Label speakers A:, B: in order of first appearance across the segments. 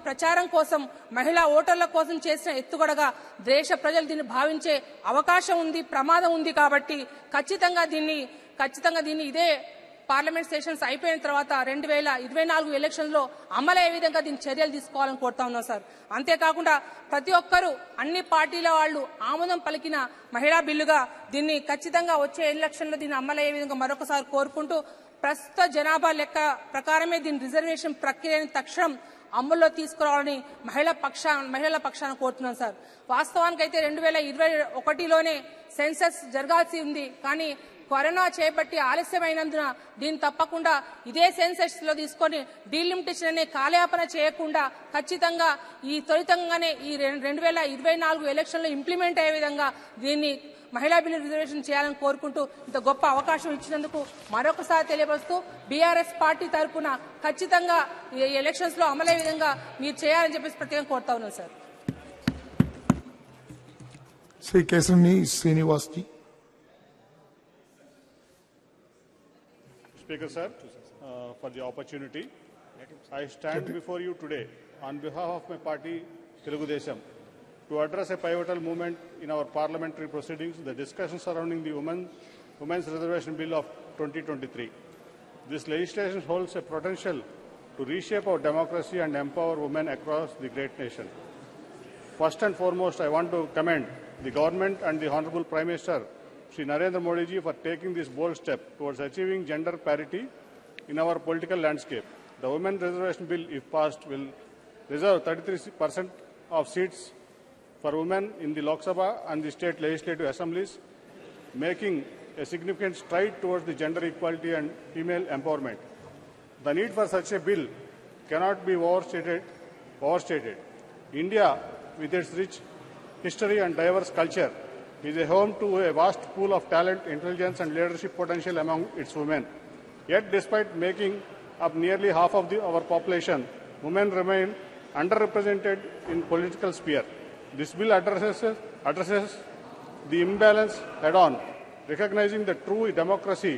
A: ప్రచారం కోసం మహిళా ఓటర్ల కోసం చేసిన ఎత్తుగడగా దేశ ప్రజలు దీన్ని భావించే అవకాశం ఉంది, ప్రమాదం ఉంది. కాబట్టి ఖచ్చితంగా దీన్ని ఇదే పార్లమెంట్ సెషన్స్ అయిపోయిన తర్వాత 2024 ఎలక్షన్స్ లో అమలయ్యే విధంగా దీని చర్యలు తీసుకోవాలని కోరుతా ఉన్నాం సార్. అంతేకాకుండా ప్రతి ఒక్కరూ అన్ని పార్టీల వాళ్ళు ఆమోదం పలికిన మహిళా బిల్లుగా దీన్ని ఖచ్చితంగా వచ్చే ఎలక్షన్ లో దీన్ని అమలయ్యే విధంగా మరొకసారి కోరుకుంటూ ప్రస్తుత జనాభా లెక్క ప్రకారమే దీని రిజర్వేషన్ ప్రక్రియని తక్షణం అమల్లో తీసుకురావాలని మహిళల పక్షాన కోరుతున్నాం సార్. వాస్తవానికైతే 2021లోనే సెన్సస్ జరగాల్సి ఉంది. కానీ కరోనా చేపట్టి ఆలస్యమైనందున దీన్ని తప్పకుండా ఇదే సెన్సస్ లో తీసుకొని డీలిమిటేషన్ అనే కాలయాపన చేయకుండా ఖచ్చితంగా ఈ త్వరితంగానే ఈ 2024 ఎలక్షన్ లో ఇంప్లిమెంట్ అయ్యే విధంగా దీన్ని మహిళా బిల్లు రిజర్వేషన్ చేయాలని కోరుకుంటూ ఇంత గొప్ప అవకాశం ఇచ్చినందుకు మరొకసారి తెలియపరుస్తూ బీఆర్ఎస్ పార్టీ తరఫున ఖచ్చితంగా ఈ ఎలక్షన్స్ లో అమలయ్యే విధంగా మీరు చేయాలని చెప్పేసి ప్రత్యేకంగా కోరుతా ఉన్నాం sir.
B: Shri Keshavani Srinivas ji.
C: Speaker sir, for the opportunity. I stand before you today on behalf of my party, Telugu Desam, to address a pivotal moment in our parliamentary proceedings, the discussion surrounding the Women's Reservation Bill of 2023. This legislation holds a potential to reshape our democracy and empower women across the great nation. First and foremost, I want to commend the government and the Honorable Prime Minister, Shri Narendra Modi ji, for taking this bold step towards achieving gender parity in our political landscape. The Women's Reservation Bill, if passed, will reserve 33% of seats for women in the Lok Sabha and the state legislative assemblies, making a significant stride towards the gender equality and female empowerment. The need for such a bill cannot be overstated. India, with its rich history and diverse culture, is a home to a vast pool of talent, intelligence and leadership potential among its women. Yet, despite making up nearly half of our population, women remain underrepresented in political sphere. This bill addresses the imbalance head-on, recognizing that true democracy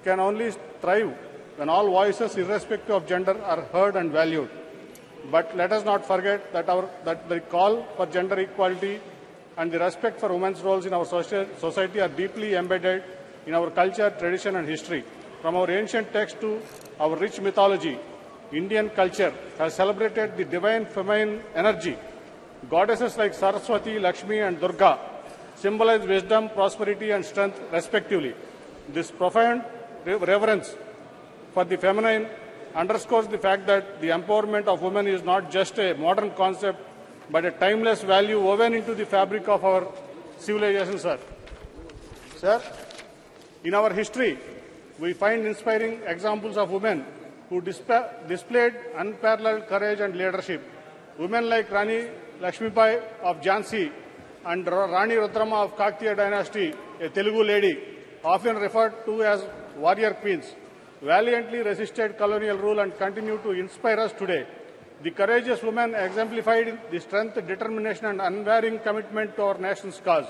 C: can only thrive when all voices, irrespective of gender, are heard and valued. But let us not forget that the call for gender equality and the respect for women's roles in our society are deeply embedded in our culture, tradition and history. From our ancient texts to our rich mythology, Indian culture has celebrated the divine feminine energy. Goddesses like Saraswati, Lakshmi and Durga symbolize wisdom, prosperity and strength respectively. This profound reverence for the feminine underscores the fact that the empowerment of women is not just a modern concept but a timeless value woven into the fabric of our civilization, sir. Sir, in our history, we find inspiring examples of women who displayed unparalleled courage and leadership. Women like Rani Lakshmibai of Jhansi and Rani Rudrama of Kakatiya dynasty, a Telugu lady, often referred to as warrior queens, valiantly resisted colonial rule and continue to inspire us today. The courageous women exemplified the strength, determination and unwavering commitment to our nation's cause.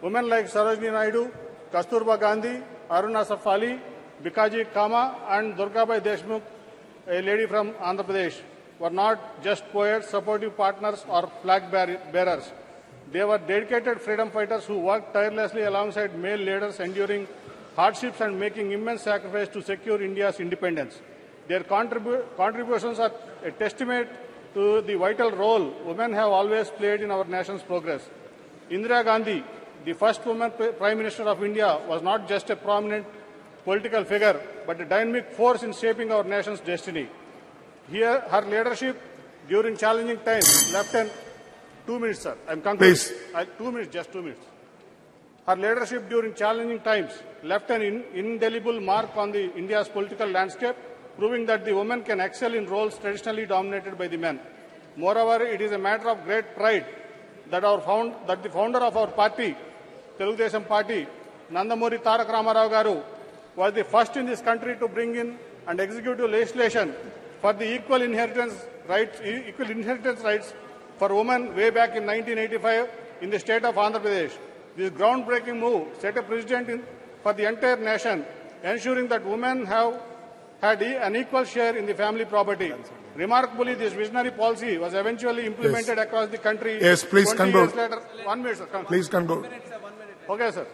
C: Women like Sarojini Naidu, Kasturba Gandhi, Aruna Asaf Ali, Bikaji Kama and Durgabai Deshmukh, a lady from Andhra Pradesh, were not just poets, supportive partners or flag bearers. They were dedicated freedom fighters who worked tirelessly alongside male leaders, enduring hardships and making immense sacrifice to secure India's independence. Their contributions are a testament to the vital role women have always played in our nation's progress. Indira Gandhi, the first woman Prime Minister of India, was not just a prominent political figure, but a dynamic force in shaping our nation's destiny. Here, her leadership during challenging times left an 2 minutes, sir. I'm concluding.
B: Please.
C: 2 minutes, just 2 minutes. Her leadership during challenging times left an indelible mark on the India's political landscape, proving that the women can excel in roles traditionally dominated by the men. Moreover, it is a matter of great pride that the founder of our party, Telugu Desam Party, Nandamuri Tarak Ramarao Garu, was the first in this country to bring in and execute legislation for the equal inheritance rights for women way back in 1985 in the state of Andhra Pradesh. This groundbreaking move set a precedent for the entire nation, ensuring that women have had an equal share in the family property. Remarkably, this visionary policy was eventually implemented across the country.
B: Yes, please
C: 20
B: conclude.
C: years later. 1 minute, sir.
B: Please conclude.
C: Okay, sir.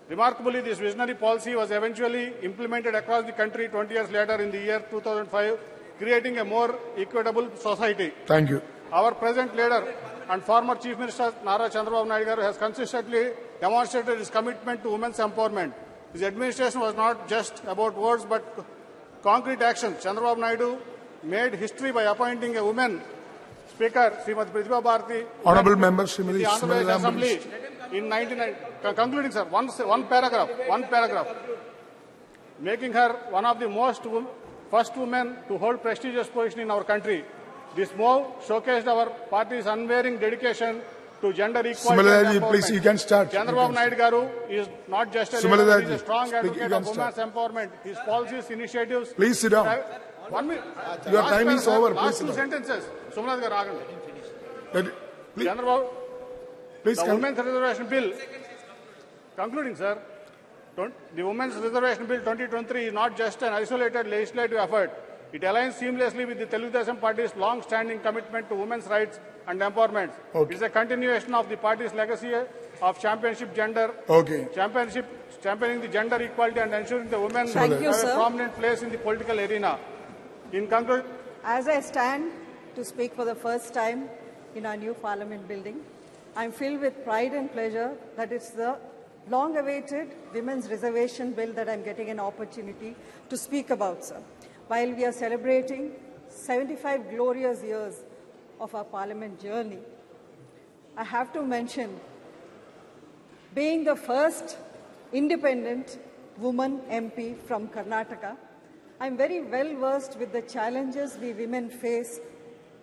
C: Remarkably, this visionary policy was eventually implemented across the country 20 years later in the year 2005, creating a more equitable society.
B: Thank you.
C: Our present leader and former Chief Minister Nara Chandrababu Naidu garu has consistently demonstrated his commitment to women's empowerment. His administration was not just about words but concrete actions. Chandrababu Naidu made history by appointing a woman Speaker, Srimati Pratibha Bharati,
B: Honorable Member,
C: in the Andhra Pradesh Assembly in 1999. Concluding, sir, one paragraph, making her one of the first women to hold prestigious position in our country. This move showcased our party's unwavering dedication to gender equality.
B: Similarly, please, you can start.
C: Chandrababu Naidu garu is not just a leader, he is a strong advocate of women's empowerment. His policies, initiatives.
B: Please sit down.
C: 1 minute.
B: Your time is over.
C: Last
B: Please
C: two
B: sit down.
C: sentences. Sumanath garu agandi.
B: Please,
C: Chandrababu,
B: please
C: the
B: come.
C: Women's Reservation Bill. Concluding, sir. The Women's Reservation Bill 2023 is not just an isolated legislative effort. It aligns seamlessly with the Telugudesam Party's long-standing commitment to women's rights and empowerment.
B: Okay.
C: It is a continuation of the party's legacy of championing gender equality and ensuring the women
D: Thank
C: have
D: you,
C: a
D: sir.
C: prominent place in the political arena. In conclusion,
D: As I stand to speak for the first time in our new Parliament building, I'm filled with pride and pleasure that it's the long-awaited Women's Reservation Bill that I'm getting an opportunity to speak about, sir. While we are celebrating 75 glorious years of our Parliament journey, I have to mention being the first independent woman MP from Karnataka, I'm very well versed with the challenges we women face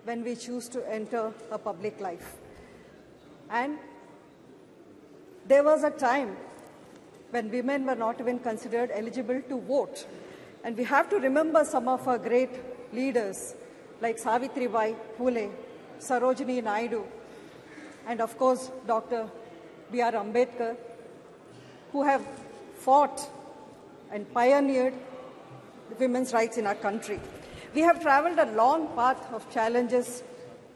D: when we choose to enter a public life. And there was a time when women were not even considered eligible to vote. And we have to remember some of our great leaders like Savitribai Phule, Sarojini Naidu, and of course Dr. B.R. Ambedkar, who have fought and pioneered women's rights in our country. We have traveled a long path of challenges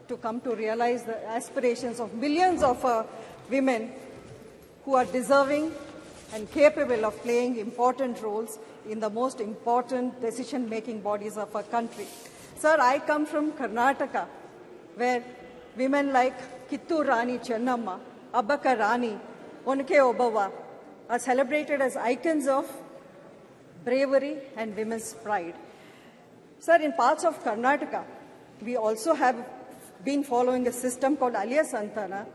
D: to come to realize the aspirations of millions of women who are deserving and capable of playing important roles in the most important decision-making bodies of our country. Sir, I come from Karnataka, where women like Kittur Rani Chennamma, Abbaka Rani, Onke Obawa are celebrated as icons of bravery and women's pride. Sir, in parts of Karnataka, we also have been following a system called Aliya Santana,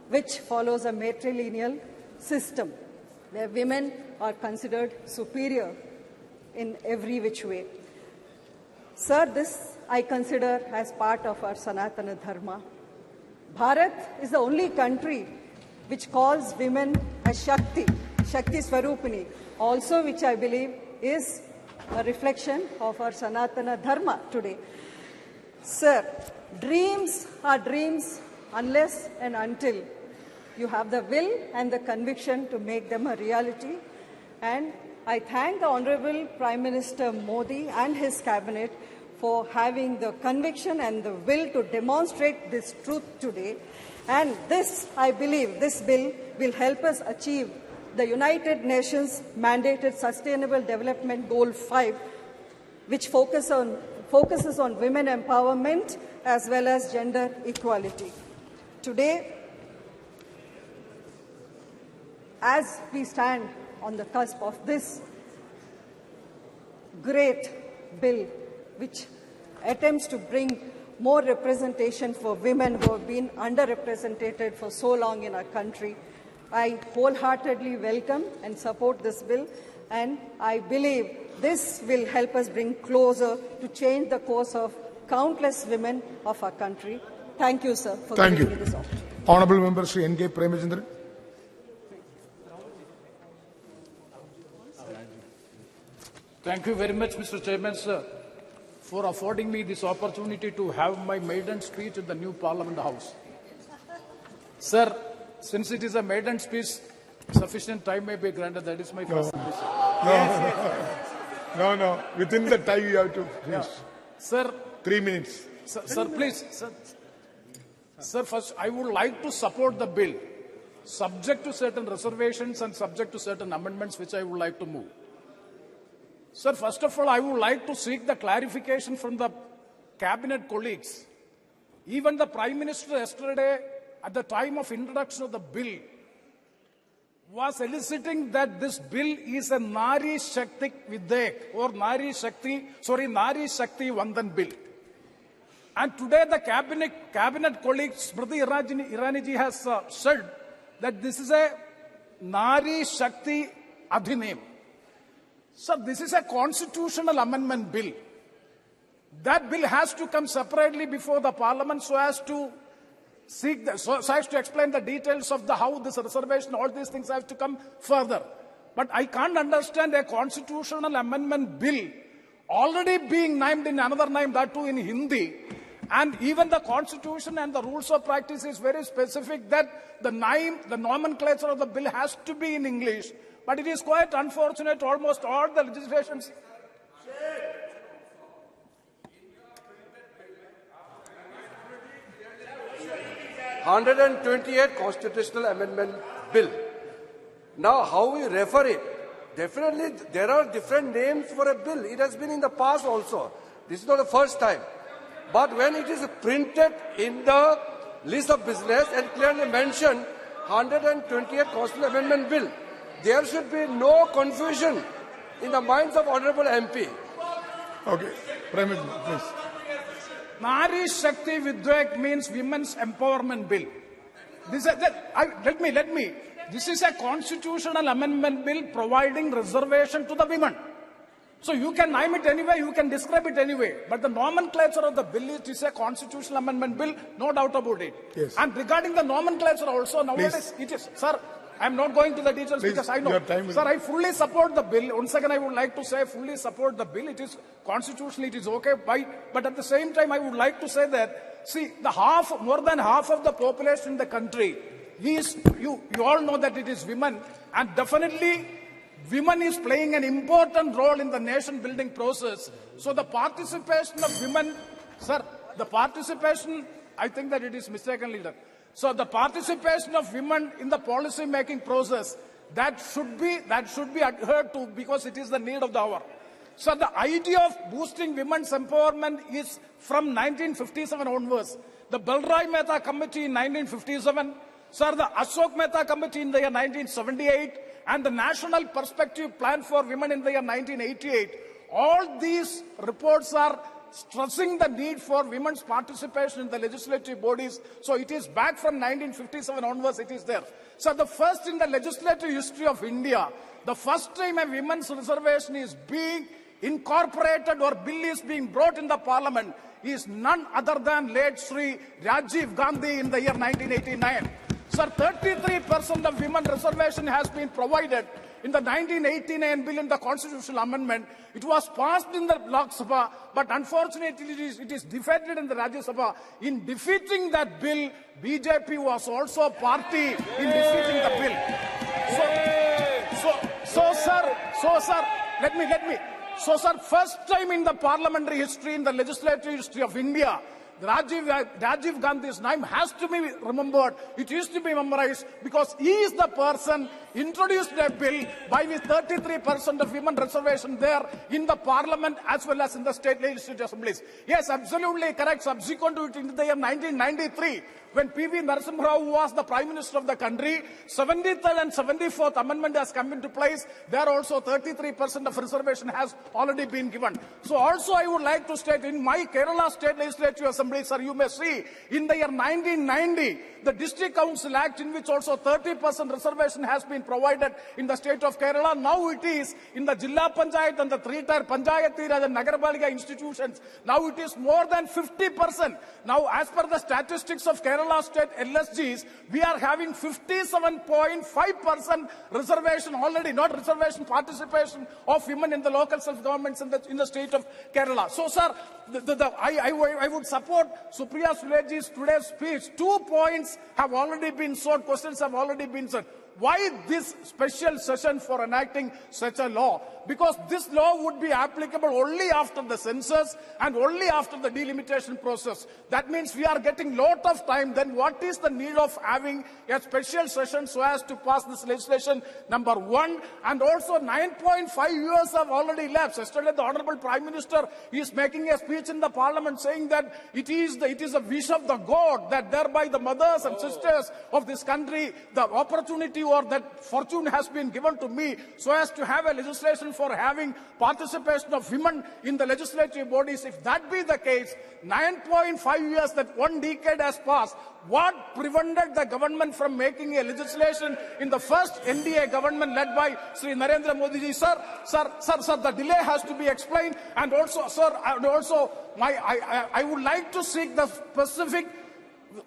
D: which follows a matrilineal system, where women are considered superior in every which way. Sir, this I consider as part of our Sanatana Dharma. Bharat is the only country which calls women as Shakti, Shakti Swarupini, also which I believe is a reflection of our Sanatana Dharma today. Sir, dreams are dreams unless and until you have the will and the conviction to make them a reality. And I thank the Honorable Prime Minister Modi and his cabinet for having the conviction and the will to demonstrate this truth today. And this, I believe, this bill will help us achieve the United Nations mandated Sustainable Development Goal 5, which focuses on women empowerment as well as gender equality. Today, as we stand on the cusp of this great bill, which attempts to bring more representation for women who have been underrepresented for so long in our country, I wholeheartedly welcome and support this bill, and I believe this will help us bring closer to change the course of countless women of our country. Thank you, sir, for giving me this opportunity.
B: Honorable Member Sri N.K. Premachandran.
E: Thank you very much, Mr. Chairman, sir, for affording me this opportunity to have my maiden speech in the new Parliament House. Sir, since it is a maiden speech, sufficient time may be granted. That is my first speech.
B: No. Within the time you have to finish.
E: Sir,
B: 3 minutes.
E: Sir, please. Sir, first, I would like to support the bill, subject to certain reservations and subject to certain amendments which I would like to move. Sir, first of all, I would like to seek the clarification from the cabinet colleagues. Even the Prime Minister yesterday, at the time of introduction of the bill, was eliciting that this bill is a Nari Shakti Videk or Nari Shakti Vandan bill. And today the cabinet colleague Smriti Irani ji has said that this is a Nari Shakti Adhinam. So this is a constitutional amendment bill. That bill has to come separately before the parliament so as to explain the details of how this reservation, all these things have to come further. But I can't understand a constitutional amendment bill already being named in another name, that too in Hindi. And even the constitution and the rules of practice is very specific that the nomenclature of the bill has to be in English. But it is quite unfortunate, almost all the legislations.
F: 128 constitutional amendment bill. Now, how we refer it? Definitely, there are different names for a bill. It has been in the past also. This is not the first time. But when it is printed in the list of business and clearly mentioned 128 constitutional amendment bill, there should be no confusion in the minds of Honorable MP.
B: Okay, Prime Minister, please.
E: Nari Shakti Videk means women's empowerment bill. Let me. This is a constitutional amendment bill providing reservation to the women. So you can name it anyway, you can describe it anyway. But the nomenclature of the bill is a constitutional amendment bill, no doubt about it.
B: Yes.
E: And regarding the nomenclature also, nowadays it is. Sir, I'm not going to the details because I know. Sir, I fully support the bill. Once again, I would like to say I fully support the bill. It is constitutional, it is okay. But at the same time, I would like to say that, see, more than half of the population in the country, you all know that it is women. And definitely, women is playing an important role in the nation building process. So the participation of women, sir, I think that it is mistakenly done. So the participation of women in the policy making process, that should be adhered to because it is the need of the hour. So the idea of boosting women's empowerment is from 1957 onwards. The Balrai Mehta Committee in 1957, sir, the Ashok Mehta Committee in the year 1978, and the National Perspective Plan for Women in the year 1988. All these reports are stressing the need for women's participation in the legislative bodies. So it is back from 1957 onwards, it is there. So the first in the legislative history of India, the first time a women's reservation is being incorporated or bill is being brought in the parliament is none other than late Sri Rajiv Gandhi in the year 1989. Sir, 33% of women reservation has been provided in the 1989 bill in the constitutional amendment. It was passed in the Lok Sabha, but unfortunately it is defeated in the Rajya Sabha. In defeating that bill, BJP was also a party in defeating the bill. So, sir, first time in the parliamentary history, in the legislative history of India, Rajiv Gandhi's name has to be remembered. It is to be memorized because he is the person introduced a bill by which 33% of women reservation there in the parliament as well as in the state legislative assemblies. Yes, absolutely correct. Subsequent to it in the year 1993, when P.V. Narasimha Rao was the Prime Minister of the country, 73rd and 74th Amendment has come into place. There also 33% of reservation has already been given. So also I would like to state in my Kerala State Legislative Assembly, sir, you may see in the year 1990, the District Council Act in which also 30% reservation has been provided in the state of Kerala. Now it is in the Jilla Panchayat and the three-tier Panchayati Raj and Nagarpalika institutions. Now it is more than 50%. Now as per the statistics of Kerala State LSGs, we are having 57.5% reservation already, not reservation participation of women in the local self-governments in the state of Kerala. So, sir, I would support Supriya Suleji's today's speech. 2 points have already been sought, questions have already been sought. Why this special session for enacting such a law? Because this law would be applicable only after the census and only after the delimitation process. That means we are getting lot of time. Then what is the need of having a special session so as to pass this legislation? Number one, and also 9.5 years have already elapsed. Yesterday, the Honorable Prime Minister is making a speech in the Parliament saying that it is a wish of the God that thereby the mothers and sisters of this country, the opportunity or that fortune has been given to me so as to have a legislation for having participation of women in the legislative bodies. If that be the case, 9.5 years, that 1 decade has passed. What prevented the government from making a legislation in the first NDA government led by Sri Narendra Modi ji? Sir, the delay has to be explained. And also, sir, I would like to seek the specific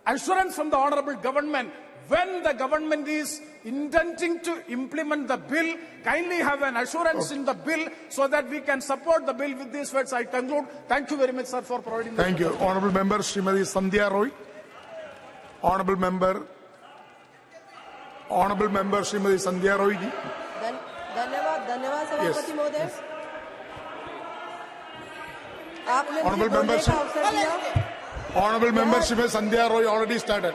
E: assurance from the honorable government. When the government is intending to implement the bill, kindly have an assurance in the bill so that we can support the bill. With these words, I conclude. Thank you very much, sir, for providing this.
B: Thank you. Honorable Member Srimati Sandhya Roy. Honorable Member Srimati Sandhya Roy ji.
G: धन्यवाद सभापति महोदय. आपने
B: Honorable Member Srimati Sandhya Roy already started.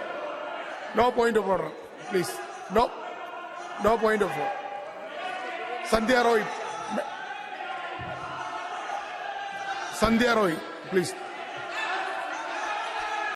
B: No point of order, please. No point of order. Sandhya Roy, please.